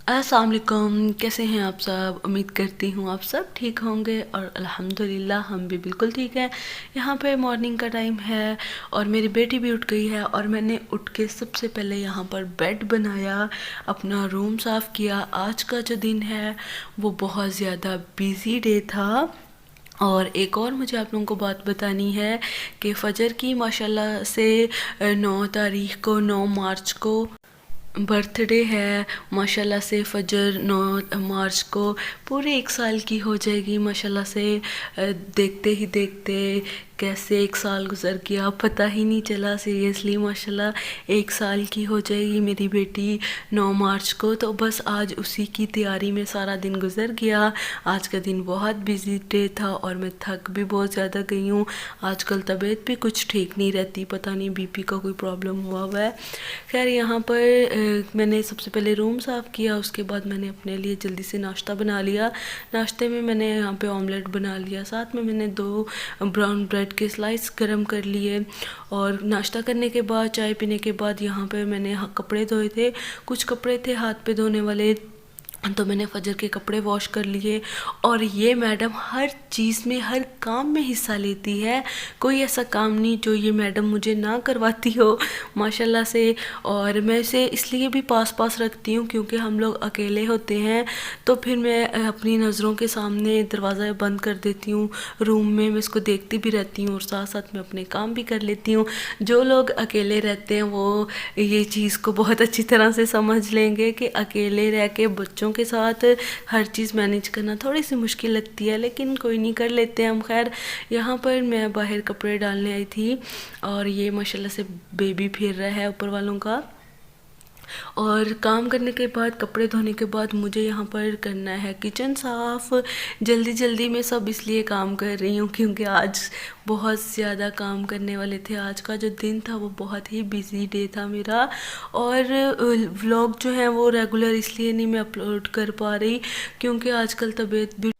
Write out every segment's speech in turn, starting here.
अस्सलाम वालेकुम। कैसे हैं आप सब? उम्मीद करती हूँ आप सब ठीक होंगे और अल्हम्दुलिल्लाह हम भी बिल्कुल ठीक हैं। यहाँ पे मॉर्निंग का टाइम है और मेरी बेटी भी उठ गई है और मैंने उठ के सबसे पहले यहाँ पर बेड बनाया, अपना रूम साफ़ किया। आज का जो दिन है वो बहुत ज़्यादा बिज़ी डे था। और एक और मुझे आप लोगों को बात बतानी है कि फ़जर की माशाल्लाह से 9 तारीख को 9 मार्च को बर्थडे है। माशाल्लाह से फ़जर 9 मार्च को पूरे 1 साल की हो जाएगी माशाल्लाह से। देखते ही देखते कैसे 1 साल गुज़र गया पता ही नहीं चला। सीरियसली माशाल्लाह 1 साल की हो जाएगी मेरी बेटी 9 मार्च को। तो बस आज उसी की तैयारी में सारा दिन गुज़र गया। आज का दिन बहुत बिजी डे था और मैं थक भी बहुत ज़्यादा गई हूँ। आजकल तबीयत भी कुछ ठीक नहीं रहती, पता नहीं बीपी का कोई प्रॉब्लम हुआ है। खैर यहाँ पर मैंने सबसे पहले रूम साफ़ किया, उसके बाद मैंने अपने लिए जल्दी से नाश्ता बना लिया। नाश्ते में मैंने यहाँ पे ऑमलेट बना लिया, साथ में मैंने 2 ब्राउन ब्रेड के स्लाइस गरम कर लिए। और नाश्ता करने के बाद, चाय पीने के बाद यहाँ पे मैंने कपड़े धोए थे। कुछ कपड़े थे हाथ पे धोने वाले, तो मैंने फ़जर के कपड़े वॉश कर लिए। और ये मैडम हर चीज़ में, हर काम में हिस्सा लेती है। कोई ऐसा काम नहीं जो ये मैडम मुझे ना करवाती हो माशाल्लाह से। और मैं इसे इसलिए भी पास पास रखती हूँ क्योंकि हम लोग अकेले होते हैं, तो फिर मैं अपनी नज़रों के सामने दरवाज़ा बंद कर देती हूँ रूम में। मैं इसको देखती भी रहती हूँ और साथ साथ मैं अपने काम भी कर लेती हूँ। जो लोग अकेले रहते हैं वो ये चीज़ को बहुत अच्छी तरह से समझ लेंगे कि अकेले रह के बच्चों के साथ हर चीज़ मैनेज करना थोड़ी सी मुश्किल लगती है, लेकिन कोई नहीं, कर लेते हैं हम। खैर यहाँ पर मैं बाहर कपड़े डालने आई थी और ये माशाल्लाह से बेबी फिर रहा है ऊपर वालों का। और काम करने के बाद, कपड़े धोने के बाद मुझे यहाँ पर करना है किचन साफ़। जल्दी जल्दी में सब इसलिए काम कर रही हूँ क्योंकि आज बहुत ज़्यादा काम करने वाले थे। आज का जो दिन था वो बहुत ही बिज़ी डे था मेरा। और व्लॉग जो है वो रेगुलर इसलिए नहीं मैं अपलोड कर पा रही क्योंकि आजकल तबीयत भी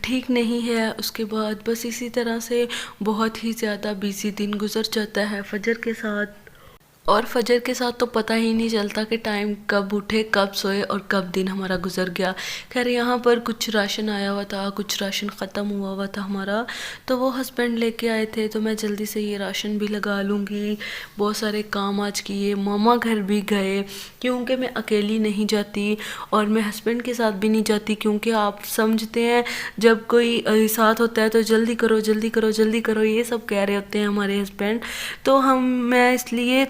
ठीक नहीं है। उसके बाद बस इसी तरह से बहुत ही ज़्यादा बिज़ी दिन गुजर जाता है फ़जर के साथ। और फ़जर के साथ तो पता ही नहीं चलता कि टाइम कब उठे, कब सोए और कब दिन हमारा गुजर गया। खैर यहाँ पर कुछ राशन आया हुआ था, कुछ राशन ख़त्म हुआ था हमारा, तो वो हस्बैंड लेके आए थे, तो मैं जल्दी से ये राशन भी लगा लूँगी। बहुत सारे काम आज किए, मामा घर भी गए क्योंकि मैं अकेली नहीं जाती और मैं हस्बैंड के साथ भी नहीं जाती क्योंकि आप समझते हैं जब कोई साथ होता है तो जल्दी करो जल्दी करो जल्दी करो, ये सब कह रहे होते हैं हमारे हस्बैंड। तो मैं इसलिए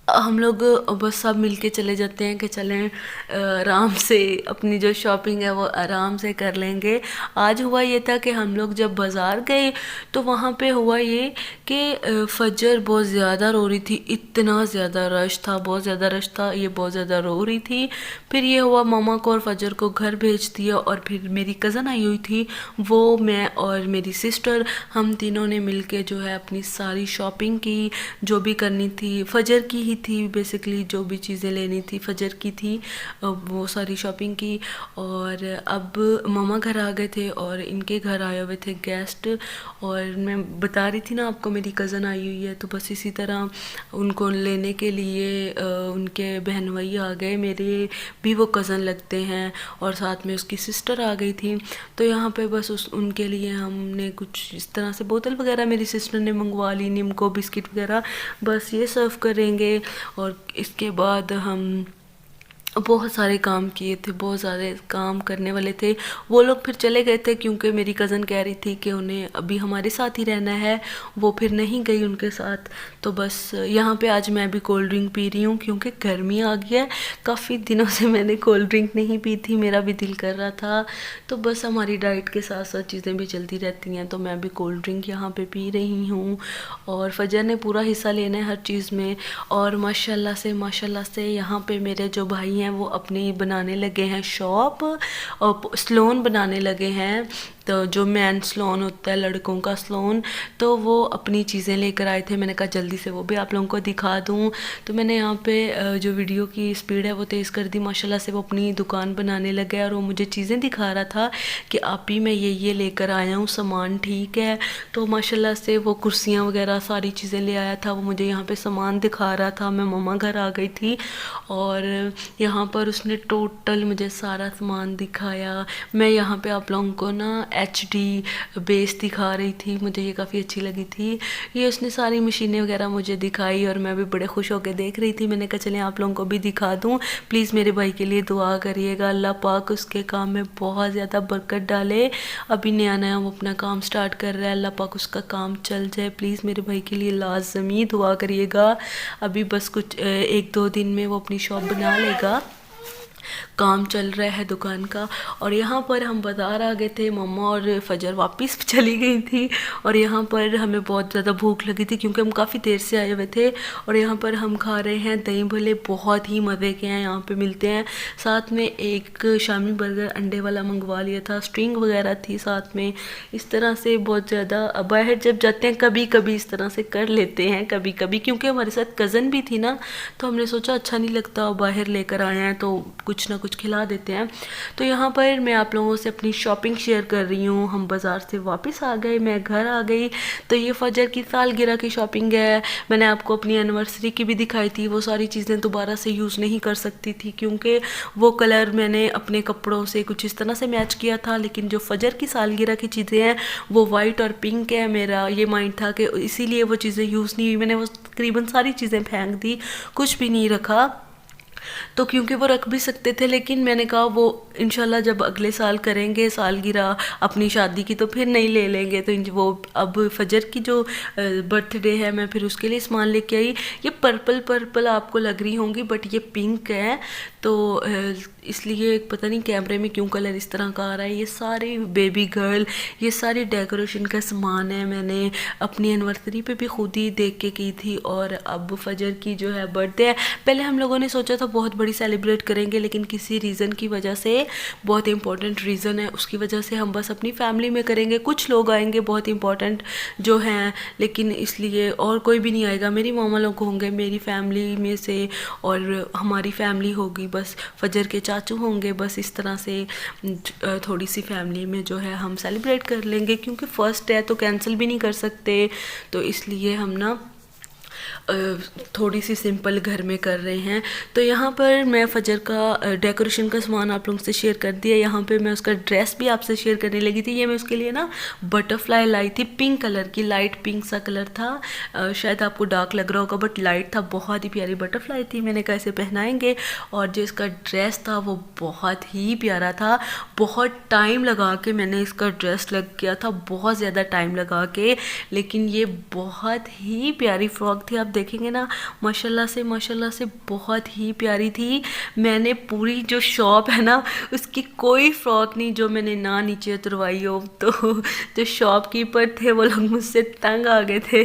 हम लोग बस सब मिलके चले जाते हैं कि चलें आराम से अपनी जो शॉपिंग है वो आराम से कर लेंगे। आज हुआ ये था कि हम लोग जब बाज़ार गए तो वहाँ पे हुआ ये कि फ़जर बहुत ज़्यादा रो रही थी, इतना ज़्यादा रश था, बहुत ज़्यादा रश था, ये बहुत ज़्यादा रो रही थी। फिर ये हुआ, मामा को और फ़जर को घर भेज दिया और फिर मेरी कज़न आई हुई थी, वो, मैं और मेरी सिस्टर, हम तीनों ने मिलके जो है अपनी सारी शॉपिंग की, जो भी करनी थी फ़जर की ही थी बेसिकली, जो भी चीज़ें लेनी थी फ़जर की थी, वो सारी शॉपिंग की। और अब मामा घर आ गए थे और इनके घर आए हुए थे गेस्ट। और मैं बता रही थी ना आपको मेरी कज़न आई हुई है, तो बस इसी तरह उनको लेने के लिए उनके बहन भाई आ गए, मेरे भी वो कज़न लगते हैं, और साथ में उसकी सिस्टर आ गई थी। तो यहाँ पे बस उनके लिए हमने कुछ इस तरह से बोतल वगैरह मेरी सिस्टर ने मंगवा ली, निम्को बिस्किट वगैरह, बस ये सर्व करेंगे। और इसके बाद हम बहुत सारे काम किए थे, बहुत ज़्यादा काम करने वाले थे। वो लोग फिर चले गए थे क्योंकि मेरी कज़न कह रही थी कि उन्हें अभी हमारे साथ ही रहना है, वो फिर नहीं गई उनके साथ। तो बस यहाँ पे आज मैं भी कोल्ड ड्रिंक पी रही हूँ क्योंकि गर्मी आ गई है। काफ़ी दिनों से मैंने कोल्ड ड्रिंक नहीं पी थी, मेरा भी दिल कर रहा था। तो बस हमारी डाइट के साथ साथ चीज़ें भी चलती रहती हैं, तो मैं भी कोल्ड ड्रिंक यहाँ पे पी रही हूँ। और फ़जर ने पूरा हिस्सा लेना है हर चीज़ में। और माशाल्लाह से यहाँ पे मेरे जो भाई हैं वो अपनी बनाने लगे हैं शॉप, और स्लोन बनाने लगे हैं। तो जो मैन स्लोन होता है, लड़कों का स्लोन, तो वो अपनी चीज़ें लेकर आए थे। मैंने कहा जल्दी से वो भी आप लोगों को दिखा दूँ। तो मैंने यहाँ पे जो वीडियो की स्पीड है वो तेज़ कर दी। माशाल्लाह से वो अपनी दुकान बनाने लगे और वो मुझे चीज़ें दिखा रहा था कि आप ही मैं ये लेकर आया हूँ, सामान ठीक है। तो माशाल्लाह से वो कुर्सियाँ वगैरह सारी चीज़ें ले आया था, वो मुझे यहाँ पे सामान दिखा रहा था। मैं मम्मा घर आ गई थी और यहाँ यहाँ पर उसने टोटल मुझे सारा सामान दिखाया। मैं यहाँ पे आप लोगों को ना HD बेस दिखा रही थी, मुझे ये काफ़ी अच्छी लगी थी। ये उसने सारी मशीनें वगैरह मुझे दिखाई और मैं भी बड़े खुश होकर देख रही थी। मैंने कहा चलें आप लोगों को भी दिखा दूँ, प्लीज़ मेरे भाई के लिए दुआ करिएगा, अल्लाह पाक उसके काम में बहुत ज़्यादा बरकत डाले। अभी नया नया वो अपना काम स्टार्ट कर रहा है, अल्लाह पाक उसका काम चल जाए। प्लीज़ मेरे भाई के लिए लाजमी दुआ करिएगा। अभी बस कुछ 1-2 दिन में वो अपनी शॉप बना लेगा, काम चल रहा है दुकान का। और यहाँ पर हम बाज़ार आ गए थे, मम्मा और फजर वापस चली गई थी। और यहाँ पर हमें बहुत ज़्यादा भूख लगी थी क्योंकि हम काफ़ी देर से आए हुए थे। और यहाँ पर हम खा रहे हैं दही भल्ले, बहुत ही मज़े के हैं, यहाँ पे मिलते हैं। साथ में एक शामी बर्गर अंडे वाला मंगवा लिया था, स्ट्रिंग वगैरह थी साथ में। इस तरह से बहुत ज़्यादा बाहर जब जाते हैं कभी कभी इस तरह से कर लेते हैं कभी कभी, क्योंकि हमारे साथ कज़न भी थी ना, तो हमने सोचा अच्छा नहीं लगता, बाहर लेकर आए हैं तो कुछ ना कुछ खिला देते हैं। तो यहाँ पर मैं आप लोगों से अपनी शॉपिंग शेयर कर रही हूँ। हम बाज़ार से वापस आ गए, मैं घर आ गई। तो ये फजर की सालगिरह की शॉपिंग है। मैंने आपको अपनी एनिवर्सरी की भी दिखाई थी, वो सारी चीज़ें दोबारा से यूज़ नहीं कर सकती थी क्योंकि वो कलर मैंने अपने कपड़ों से कुछ इस तरह से मैच किया था। लेकिन जो फजर की सालगिरह की चीज़ें हैं वो वाइट और पिंक है। मेरा ये माइंड था कि इसीलिए वो चीज़ें यूज़ नहीं हुई, मैंने वो तकरीबन सारी चीज़ें फेंक दी, कुछ भी नहीं रखा। तो क्योंकि वो रख भी सकते थे, लेकिन मैंने कहा वो इंशाल्लाह जब अगले साल करेंगे सालगिरह अपनी शादी की तो फिर नहीं ले लेंगे। तो वो अब फजर की जो बर्थडे है मैं फिर उसके लिए सामान लेके आई। ये पर्पल पर्पल आपको लग रही होंगी बट ये पिंक है, तो इसलिए पता नहीं कैमरे में क्यों कलर इस तरह का आ रहा है। ये सारे बेबी गर्ल, ये सारी डेकोरेशन का सामान है, मैंने अपनी एनिवर्सरी पे भी खुद ही देख के की थी। और अब फजर की जो है बर्थडे है, पहले हम लोगों ने सोचा था बहुत बड़ी सेलिब्रेट करेंगे, लेकिन किसी रीज़न की वजह से, बहुत इंपॉर्टेंट रीज़न है, उसकी वजह से हम बस अपनी फैमिली में करेंगे। कुछ लोग आएंगे बहुत इंपॉर्टेंट जो हैं, लेकिन इसलिए और कोई भी नहीं आएगा। मेरी मामा लोग होंगे मेरी फैमिली में से, और हमारी फैमिली होगी, बस फजर के चाचू होंगे। बस इस तरह से थोड़ी सी फैमिली में जो है हम सेलिब्रेट कर लेंगे, क्योंकि फ़र्स्ट है तो कैंसिल भी नहीं कर सकते। तो इसलिए हम ना थोड़ी सी सिंपल घर में कर रहे हैं। तो यहाँ पर मैं फजर का डेकोरेशन का सामान आप लोगों से शेयर कर दिया। यहाँ पे मैं उसका ड्रेस भी आपसे शेयर करने लगी थी। ये मैं उसके लिए ना बटरफ्लाई लाई थी, पिंक कलर की, लाइट पिंक सा कलर था। शायद आपको डार्क लग रहा होगा बट लाइट था, बहुत ही प्यारी बटरफ्लाई थी। मैंने कहा इसे पहनाएंगे। और जो इसका ड्रेस था वो बहुत ही प्यारा था। बहुत टाइम लगा के मैंने इसका ड्रेस लग किया था, बहुत ज़्यादा टाइम लगा के, लेकिन ये बहुत ही प्यारी फ्रॉक थी। आप देखेंगे ना माशाल्लाह से बहुत ही प्यारी थी। मैंने पूरी जो शॉप है ना उसकी कोई फ्रॉक नहीं जो मैंने ना नीचे उतरवाई हो। तो जो शॉपकीपर थे वो लोग मुझसे तंग आ गए थे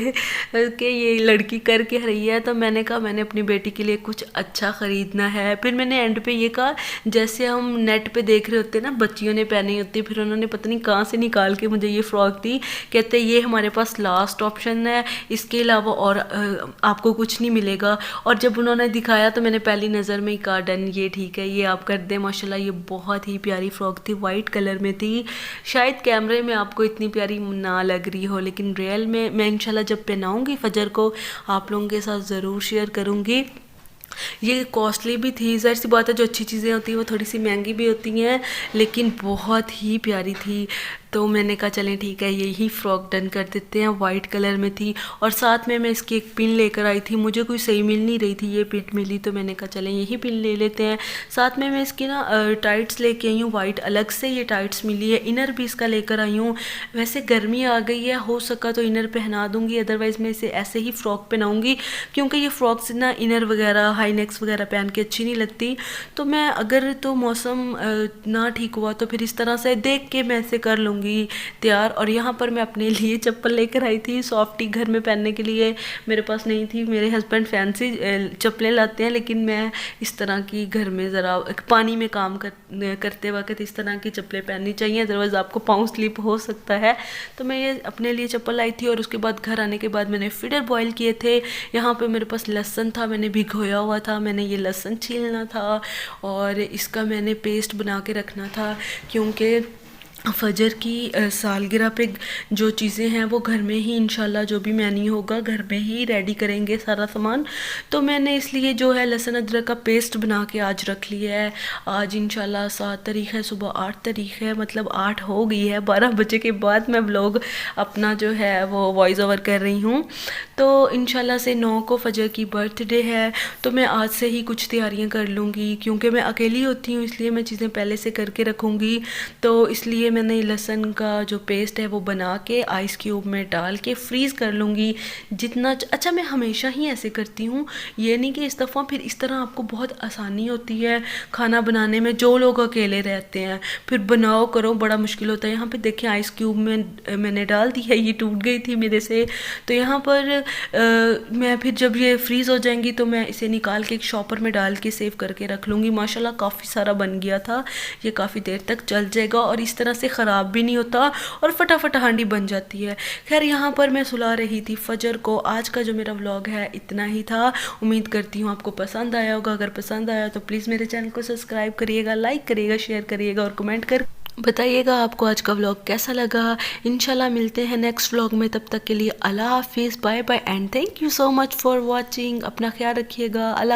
कि ये लड़की करके रही है। तो मैंने कहा मैंने अपनी बेटी के लिए कुछ अच्छा ख़रीदना है। फिर मैंने एंड पे ये कहा, जैसे हम नेट पे देख रहे होते ना बच्चियों ने पहनी होती, फिर उन्होंने पता नहीं कहाँ से निकाल के मुझे ये फ़्रॉक दी। कहते ये हमारे पास लास्ट ऑप्शन है, इसके अलावा और आपको कुछ नहीं मिलेगा। और जब उन्होंने दिखाया तो मैंने पहली नज़र में ही कहा डन, ये ठीक है, ये आप कर दें। माशाल्लाह ये बहुत ही प्यारी फ्रॉक थी, वाइट कलर में थी। शायद कैमरे में आपको इतनी प्यारी ना लग रही हो, लेकिन रियल में मैं इंशाल्लाह जब पहनाऊँगी फजर को आप लोगों के साथ ज़रूर शेयर करूँगी। ये कॉस्टली भी थी, ज़ाहिर सी बात है जो अच्छी चीज़ें होती हैं वो थोड़ी सी महंगी भी होती हैं, लेकिन बहुत ही प्यारी थी। तो मैंने कहा चलें ठीक है यही फ़्रॉक डन कर देते हैं। वाइट कलर में थी और साथ में मैं इसकी एक पिन लेकर आई थी, मुझे कोई सही मिल नहीं रही थी, ये पिन मिली तो मैंने कहा चलें यही पिन ले लेते हैं। साथ में मैं इसकी ना टाइट्स लेके आई हूँ, वाइट अलग से ये टाइट्स मिली है। इनर भी इसका लेकर आई हूँ। वैसे गर्मी आ गई है, हो सका तो इनर पहना दूँगी, अदरवाइज़ मैं इसे ऐसे ही फ़्रॉक पहनाऊँगी, क्योंकि ये फ़्रॉक्स ना इनर वगैरह हाई नेक्स वगैरह पहन के अच्छी नहीं लगती। तो मैं अगर तो मौसम ना ठीक हुआ तो फिर इस तरह से देख के मैं इसे कर लूँगी तैयार। और यहाँ पर मैं अपने लिए चप्पल लेकर आई थी, सॉफ्टी घर में पहनने के लिए मेरे पास नहीं थी। मेरे हस्बैंड फैंसी चप्पलें लाते हैं, लेकिन मैं इस तरह की घर में ज़रा पानी में काम करते वक्त इस तरह की चप्पलें पहननी चाहिए, अदरवाइज़ आपको पाँव स्लिप हो सकता है। तो मैं ये अपने लिए चप्पल लाई थी। और उसके बाद घर आने के बाद मैंने फीडर बॉयल किए थे। यहाँ पर मेरे पास लहसुन था, मैंने भिगोया हुआ था, मैंने ये लहसुन छीलना था और इसका मैंने पेस्ट बना के रखना था, क्योंकि फ़जर की सालगिरह पे जो चीज़ें हैं वो घर में ही इंशाल्लाह जो भी मेन्यू होगा घर में ही रेडी करेंगे सारा सामान। तो मैंने इसलिए जो है लहसुन अदरक का पेस्ट बना के आज रख लिया है। आज इंशाल्लाह 7 तारीख़ है, सुबह 8 तारीख़ है, मतलब 8 हो गई है। 12 बजे के बाद मैं व्लॉग अपना जो है वो वॉइस ओवर कर रही हूँ। तो इंशाल्लाह से 9 को फ़जर की बर्थडे है, तो मैं आज से ही कुछ तैयारियाँ कर लूँगी, क्योंकि मैं अकेली होती हूँ इसलिए मैं चीज़ें पहले से करके रखूँगी। तो इसलिए मैंने लहसुन का जो पेस्ट है वो बना के आइस क्यूब में डाल के फ्रीज़ कर लूँगी जितना। अच्छा, मैं हमेशा ही ऐसे करती हूँ, ये नहीं कि इस दफ़ा। फिर इस तरह आपको बहुत आसानी होती है खाना बनाने में। जो लोग अकेले रहते हैं फिर बनाओ करो बड़ा मुश्किल होता है। यहाँ पे देखिए आइस क्यूब में मैंने डाल दी है, ये टूट गई थी मेरे से। तो यहाँ पर मैं फिर जब ये फ्रीज़ हो जाएंगी तो मैं इसे निकाल के एक शॉपर में डाल के सेव करके रख लूँगी। माशाल्लाह काफ़ी सारा बन गया था, ये काफ़ी देर तक चल जाएगा और इस तरह से ख़राब भी नहीं होता और फटाफट हांडी बन जाती है। खैर, यहाँ पर मैं सुला रही थी फ़जर को। आज का जो मेरा व्लॉग है इतना ही था। उम्मीद करती हूँ आपको पसंद आया होगा। अगर पसंद आया तो प्लीज़ मेरे चैनल को सब्सक्राइब करिएगा, लाइक करिएगा, शेयर करिएगा और कमेंट कर बताइएगा आपको आज का व्लॉग कैसा लगा। इंशाल्लाह मिलते हैं नेक्स्ट व्लॉग में, तब तक के लिए अल्लाह हाफिज़, bye bye and thank you so much for watching. अपना ख्याल रखिएगा। अल्लाह।